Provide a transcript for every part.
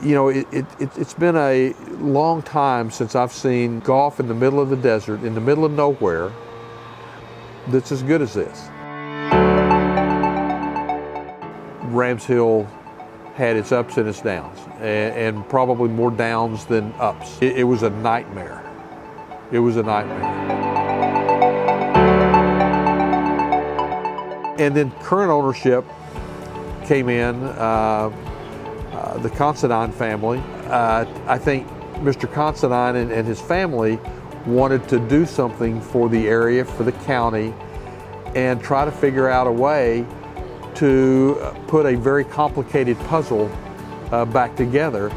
You know, it's been a long time since I've seen golf in the middle of the desert, in the middle of nowhere, that's as good as this. Rams Hill had its ups and its downs, and probably more downs than ups. It was a nightmare. It was a nightmare. And then current ownership came in, the Considine family. I think Mr. Considine and his family wanted to do something for the area, for the county, and try to figure out a way to put a very complicated puzzle back together.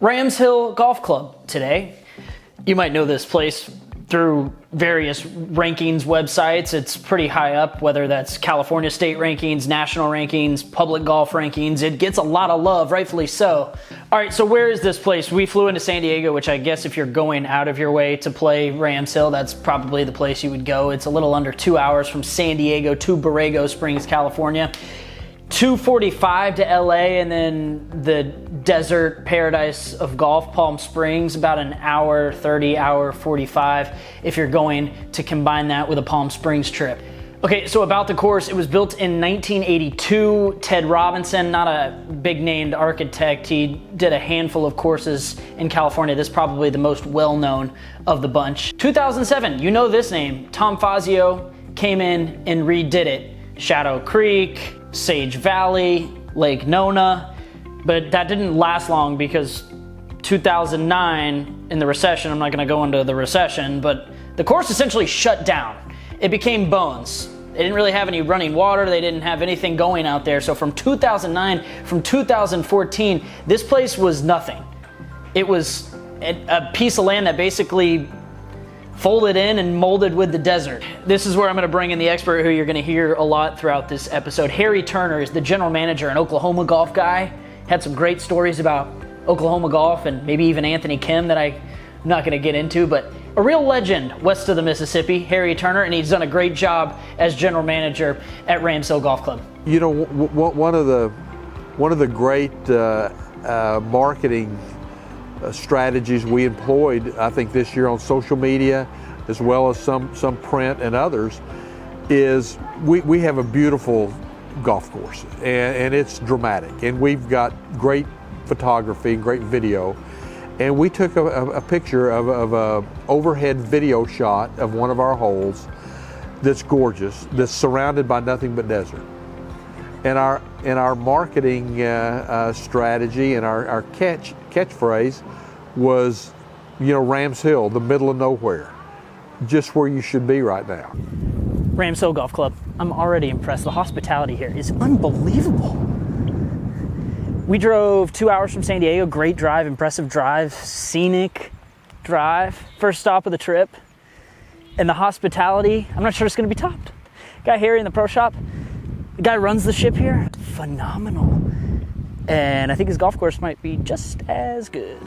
Rams Hill Golf Club today. You might know this place through various rankings websites. It's pretty high up, whether that's California state rankings, national rankings, public golf rankings. It gets a lot of love, rightfully so. All right, so where is this place? We flew into San Diego, which I guess if you're going out of your way to play Rams Hill, that's probably the place you would go. It's a little under 2 hours from San Diego to Borrego Springs, California. 2:45 to LA, and then the desert paradise of golf, Palm Springs, about an hour 30, hour 45 if you're going to combine that with a Palm Springs trip. Okay, so about the course, it was built in 1982. Ted Robinson, not a big named architect, he did a handful of courses in California. This is probably the most well-known of the bunch. 2007, you know this name, Tom Fazio came in and redid it. Shadow Creek, Sage Valley, Lake Nona, but that didn't last long because 2009 in the recession, I'm not going to go into the recession, but the course essentially shut down. It became bones. They didn't really have any running water. They didn't have anything going out there. So from 2009, from 2014, this place was nothing. It was a piece of land that basically folded in and molded with the desert. This is where I'm going to bring in the expert who you're going to hear a lot throughout this episode. Harry Turner is the general manager and Oklahoma golf guy. Had some great stories about Oklahoma golf and maybe even Anthony Kim that I'm not going to get into, but a real legend west of the Mississippi, Harry Turner, and he's done a great job as general manager at Rams Hill Golf Club. You know, one of the great marketing strategies we employed, I think, this year on social media, as well as some print and others, is we have a beautiful golf course, and it's dramatic, and we've got great photography, great video, and we took a picture of a overhead video shot of one of our holes that's gorgeous, that's surrounded by nothing but desert. And our marketing strategy and our catchphrase was, you know, Rams Hill, the middle of nowhere, just where you should be right now. Rams Hill Golf Club. I'm already impressed. The hospitality here is unbelievable. We drove 2 hours from San Diego. Great drive, impressive drive, scenic drive. First stop of the trip. And the hospitality, I'm not sure it's going to be topped. Got Harry in the pro shop. The guy runs the ship here, phenomenal. And I think his golf course might be just as good.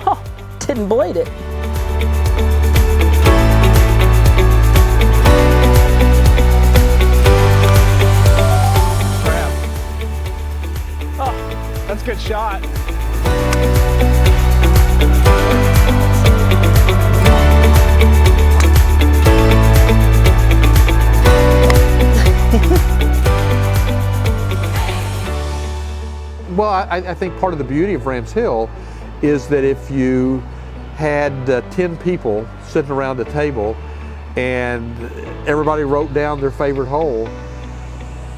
Oh, didn't blade it. That's a good shot. Well, I think part of the beauty of Rams Hill is that if you had 10 people sitting around the table and everybody wrote down their favorite hole,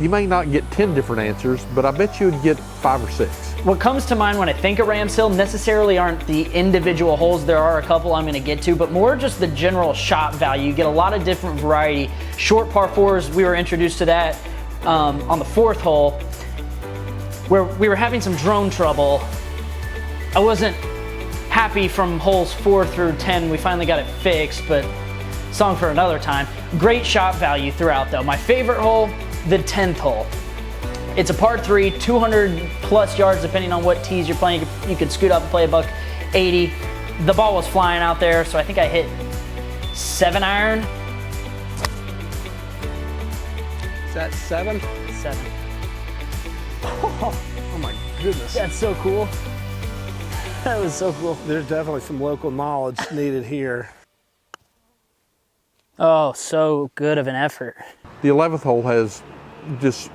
you may not get 10 different answers, but I bet you would get 5 or 6. What comes to mind when I think of Rams Hill necessarily aren't the individual holes. There are a couple I'm going to get to, but more just the general shot value. You get a lot of different variety. Short par 4s, we were introduced to that on the 4th hole, where we were having some drone trouble. I wasn't happy from holes 4 through 10. We finally got it fixed, but song for another time. Great shot value throughout though. My favorite hole, the 10th hole. It's a par 3, 200 plus yards depending on what tees you're playing. You could scoot up and play a buck 80. The ball was flying out there, so I think I hit 7 iron. Is that 7? 7. Oh my goodness. That's so cool. That was so cool. There's definitely some local knowledge needed here. Oh, so good of an effort. The 11th hole has just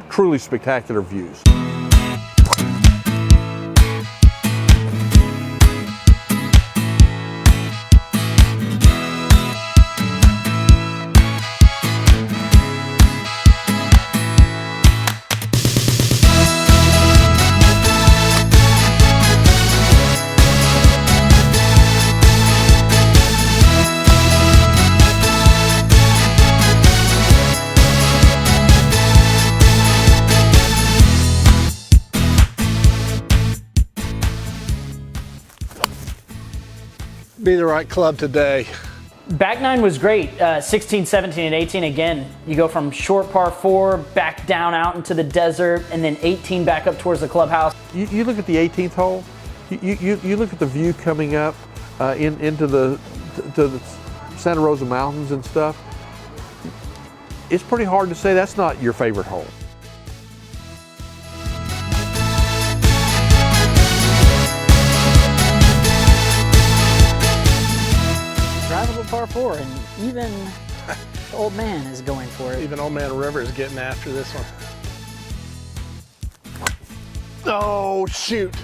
truly spectacular views. Be the right club today. Back 9 was great. 16, 17, and 18, again, you go from short par 4 back down out into the desert, and then 18 back up towards the clubhouse. You look at the 18th hole, you look at the view coming up into the Santa Rosa Mountains and stuff. It's pretty hard to say that's not your favorite hole. Drivable par 4, and even the old man is going for it. Even Old Man River is getting after this one. Oh, shoot.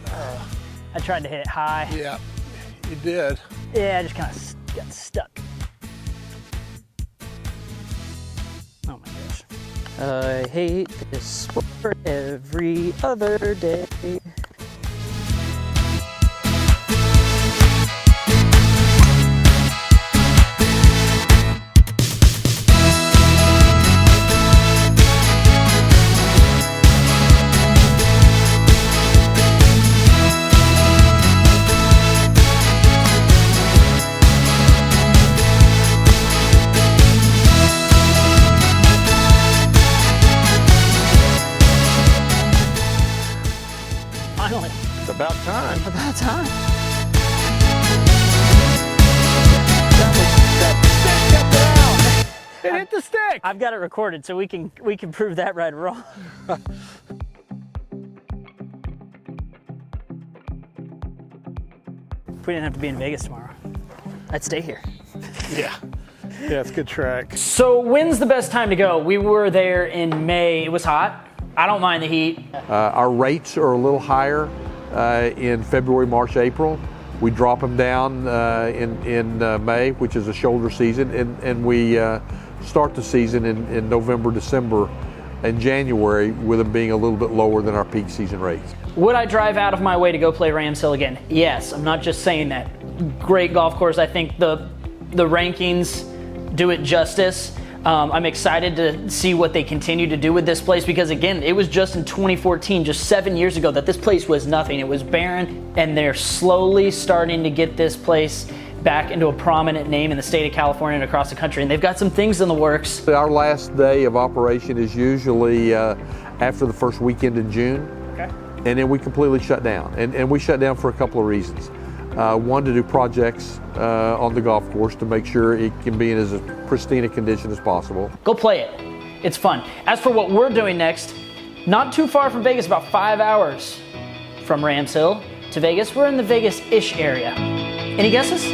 I tried to hit it high. Yeah, you did. Yeah, I just kind of got stuck. Oh my gosh. I hate this sport every other day. Finally. It's about time. About time. It hit the stick. I've got it recorded, so we can prove that right or wrong. If we didn't have to be in Vegas tomorrow, I'd stay here. Yeah. Yeah, it's a good track. So when's the best time to go? We were there in May. It was hot. I don't mind the heat. Our rates are a little higher in February, March, April. We drop them down in May, which is a shoulder season, and we start the season in November, December, and January, with them being a little bit lower than our peak season rates. Would I drive out of my way to go play Rams Hill again? Yes, I'm not just saying that. Great golf course. I think the rankings do it justice. I'm excited to see what they continue to do with this place, because again, it was just in 2014, just 7 years ago, that this place was nothing. It was barren, and they're slowly starting to get this place back into a prominent name in the state of California and across the country, and they've got some things in the works. Our last day of operation is usually after the first weekend in June, Okay. and then we completely shut down. And we shut down for a couple of reasons. One, to do projects on the golf course to make sure it can be in as pristine a condition as possible. Go play it. It's fun. As for what we're doing next, not too far from Vegas, about 5 hours from Rams Hill to Vegas. We're in the Vegas-ish area. Any guesses?